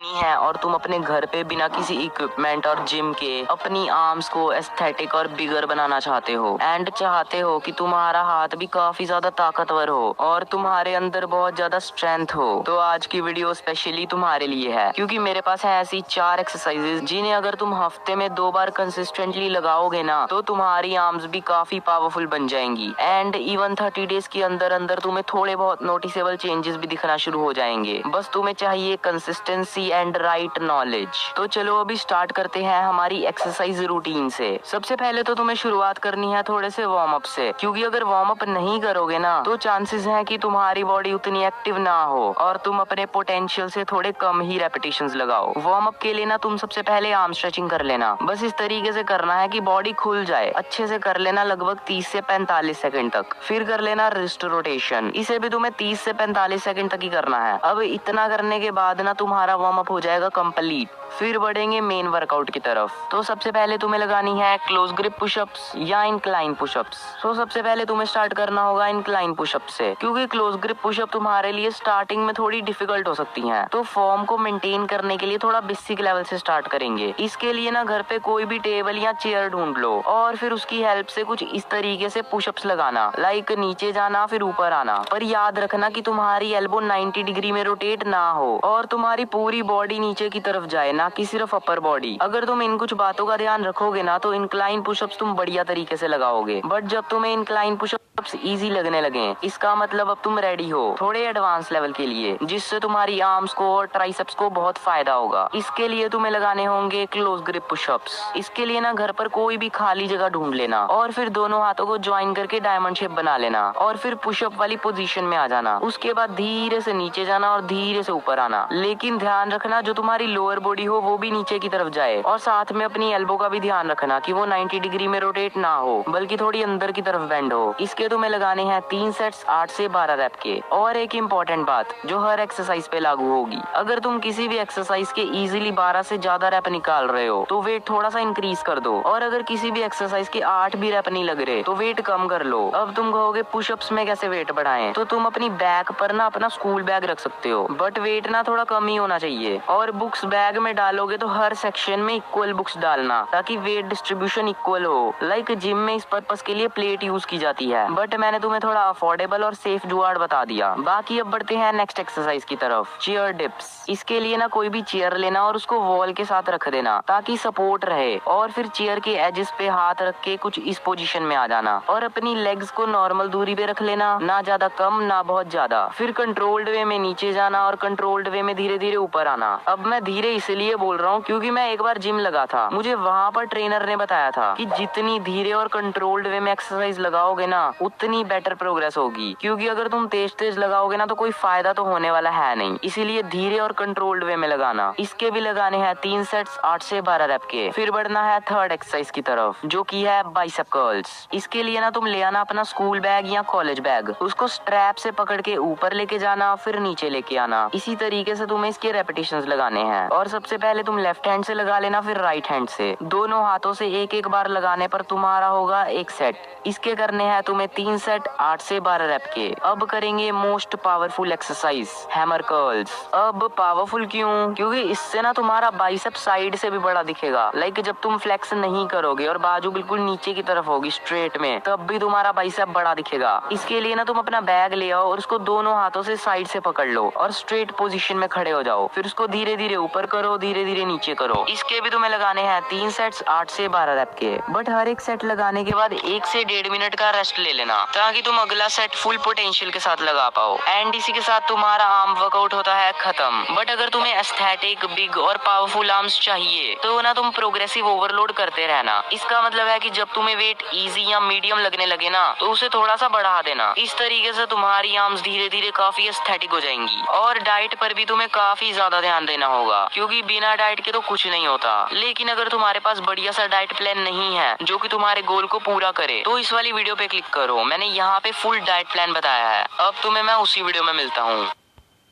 है और तुम अपने घर पे बिना किसी इक्विपमेंट और जिम के अपनी आर्म्स को एस्थेटिक और बिगर बनाना चाहते हो एंड चाहते हो कि तुम्हारा हाथ भी काफी ज्यादा ताकतवर हो और तुम्हारे अंदर बहुत ज्यादा स्ट्रेंथ हो, तो आज की वीडियो स्पेशली तुम्हारे लिए है, क्योंकि मेरे पास है ऐसी 4 एक्सरसाइजेज जिन्हें अगर तुम हफ्ते में 2 बार कंसिस्टेंटली लगाओगे ना तो तुम्हारी आर्म्स भी काफी पावरफुल बन जाएंगी एंड इवन 30 डेज के अंदर अंदर तुम्हें थोड़े बहुत नोटिसेबल चेंजेस भी दिखना शुरू हो जाएंगे। बस तुम्हें चाहिए कंसिस्टेंसी एंड राइट नॉलेज। तो चलो अभी स्टार्ट करते हैं हमारी एक्सरसाइज रूटीन से। सबसे पहले तो तुम्हें शुरुआत करनी है थोड़े से वार्म अप से, क्योंकि अगर वार्म अप नहीं करोगे ना तो चांसेस हैं कि तुम्हारी बॉडी उतनी एक्टिव ना हो और तुम अपने पोटेंशियल से थोड़े कम ही रेपिटेशंस लगाओ। वार्म अप के लिए ना तुम सबसे पहले आर्म स्ट्रेचिंग कर लेना। बस इस तरीके से करना है कि बॉडी खुल जाए, अच्छे से कर लेना लगभग 30 से 45 सेकंड तक। फिर कर लेना रिस्ट रोटेशन, इसे भी तुम्हें 30 से 45 सेकंड तक ही करना है। अब इतना करने के बाद ना तुम्हारा वार्म अप हो जाएगा कंप्लीट। फिर बढ़ेंगे मेन वर्कआउट की तरफ। तो सबसे पहले तुम्हें लगानी है क्लोज ग्रिप पुशअप्स या इंक्लाइन पुशअप्स। तो सबसे पहले तुम्हें स्टार्ट करना होगा इंक्लाइन पुशअप से, क्योंकि क्लोज ग्रिप पुशअप तुम्हारे लिए स्टार्टिंग में थोड़ी डिफिकल्ट हो सकती हैं। तो फॉर्म को मेंटेन करने के लिए थोड़ा बेसिक लेवल से स्टार्ट करेंगे। इसके लिए ना घर पे कोई भी टेबल या चेयर ढूंढ लो और फिर उसकी हेल्प से कुछ इस तरीके से पुशअप्स लगाना, लाइक नीचे जाना फिर ऊपर आना। पर याद रखना कि तुम्हारी एल्बो 90 डिग्री में रोटेट ना हो और तुम्हारी पूरी बॉडी नीचे की तरफ जाए, ना कि सिर्फ अपर बॉडी। अगर तुम इन कुछ बातों का ध्यान रखोगे ना तो इंक्लाइन पुशअप्स तुम बढ़िया तरीके से लगाओगे। बट जब तुम्हें इंक्लाइन पुशअप्स इजी लगने लगे, इसका मतलब अब तुम रेडी हो थोड़े एडवांस लेवल के लिए, जिससे तुम्हारी आर्म्स को और ट्राइसेप्स को बहुत फायदा होगा। इसके लिए तुम्हें लगाने होंगे क्लोज ग्रिप पुशअप्स। इसके लिए ना घर पर कोई भी खाली जगह ढूंढ लेना और फिर दोनों हाथों को ज्वाइन करके डायमंड शेप बना लेना और फिर पुशअप वाली पोजीशन में आ जाना। उसके बाद धीरे से नीचे जाना और धीरे से ऊपर आना। लेकिन ध्यान रखना जो तुम्हारी लोअर बॉडी हो वो भी नीचे की तरफ जाए और साथ में अपनी एल्बो का भी ध्यान रखना कि वो 90 डिग्री में रोटेट ना हो बल्कि थोड़ी अंदर की तरफ बेंड हो। इसके तुम्हें लगाने हैं 3 सेट्स 8 से 12 रैप के। और एक इम्पोर्टेंट बात जो हर एक्सरसाइज पे लागू होगी, अगर तुम किसी भी एक्सरसाइज के इजीली 12 से ज्यादा रैप निकाल रहे हो तो वेट थोड़ा सा इंक्रीज कर दो, और अगर किसी भी एक्सरसाइज के 8 भी रैप नहीं लग रहे तो वेट कम कर लो। अब तुम कहोगे पुशअप्स में कैसे वेट बढ़ाएं, तो तुम अपनी बैक पर ना अपना स्कूल बैग रख सकते हो, बट वेट ना थोड़ा कम ही होना चाहिए। और बुक्स बैग में डालोगे तो हर सेक्शन में इक्वल बुक्स डालना ताकि वेट डिस्ट्रीब्यूशन इक्वल हो। लाइक जिम में इस पर्पस के लिए प्लेट यूज की जाती है, बट मैंने तुम्हें थोड़ा अफोर्डेबल और सेफ जुगाड़ बता दिया। बाकी अब बढ़ते हैं नेक्स्ट एक्सरसाइज की तरफ, चेयर डिप्स। इसके लिए ना कोई भी चेयर लेना और उसको वॉल के साथ रख देना ताकि सपोर्ट रहे, और फिर चेयर के एजेस पे हाथ रख के कुछ इस पोजीशन में आ जाना और अपनी लेग्स को नॉर्मल दूरी पे रख लेना, ना ज्यादा कम ना बहुत ज्यादा। फिर कंट्रोल्ड वे में नीचे जाना और कंट्रोल्ड वे में धीरे धीरे ऊपर आना। अब मैं धीरे इसलिए बोल रहा हूँ क्योंकि मैं एक बार जिम लगा था, मुझे वहाँ पर ट्रेनर ने बताया था कि जितनी धीरे और कंट्रोल्ड वे में एक्सरसाइज लगाओगे ना उतनी बेटर प्रोग्रेस होगी, क्योंकि अगर तुम तेज तेज लगाओगे ना तो कोई फायदा तो होने वाला है नहीं। इसीलिए धीरे और कंट्रोल्ड वे में लगाना। इसके भी लगाने हैं 3 सेट्स 8 से 12 रैप के। फिर बढ़ना है थर्ड एक्सरसाइज की तरफ, जो की है बाइसेप कर्ल्स। इसके लिए ना तुम ले आना अपना स्कूल बैग या कॉलेज बैग, उसको स्ट्रैप से पकड़ के ऊपर लेके जाना फिर नीचे लेके आना। इसी तरीके से तुम्हें इसके रेपिटेशंस लगाने हैं, और सबसे पहले तुम लेफ्ट हैंड से लगा लेना फिर राइट हैंड से। दोनों हाथों से एक एक बार लगाने पर तुम्हारा होगा एक सेट। इसके करने हैं तुम्हें 3 सेट 8 से 12 रैप के। अब करेंगे most powerful exercise, hammer curls. अब पावरफुल क्यों? क्योंकि इससे ना तुम्हारा बाइसेप साइड से भी बड़ा दिखेगा। लाइक जब तुम फ्लेक्स नहीं करोगे और बाजू बिल्कुल नीचे की तरफ होगी स्ट्रेट में, तब भी तुम्हारा बाइसेप बड़ा दिखेगा। इसके लिए ना तुम अपना बैग ले आओ और उसको दोनों हाथों से साइड से पकड़ लो और स्ट्रेट पोजीशन में खड़े हो जाओ। फिर उसको धीरे धीरे ऊपर करो, धीरे धीरे नीचे करो। इसके भी तुम्हें लगाने हैं 3 सेट्स 8 से 12 रैप के। बट हर एक सेट लगाने के बाद 1 से 1.5 मिनट का रेस्ट ले लेना ताकि तुम अगला सेट फुल पोटेंशियल के साथ लगा पाओ। एंड इसी के साथ तुम्हारा आर्म वर्कआउट होता है खत्म। बट अगर तुम्हें एस्थेटिक बिग और पावरफुल आर्म्स चाहिए तो ना तुम प्रोग्रेसिव ओवरलोड करते रहना। इसका मतलब है कि जब तुम्हें वेट इजी या मीडियम लगने लगे ना तो उसे थोड़ा सा बढ़ा देना। इस तरीके से तुम्हारी आर्म्स धीरे धीरे काफी एस्थेटिक हो जाएंगी। और डाइट पर भी तुम्हें काफी ज्यादा ध्यान देना होगा, क्योंकि बिना डाइट के तो कुछ नहीं होता। लेकिन अगर तुम्हारे पास बढ़िया सा डाइट प्लान नहीं है जो कि तुम्हारे गोल को पूरा करे तो इस वाली वीडियो पे क्लिक करो, मैंने यहाँ पे फुल डाइट प्लान बताया है। अब तुम्हें मैं उसी वीडियो में मिलता हूँ।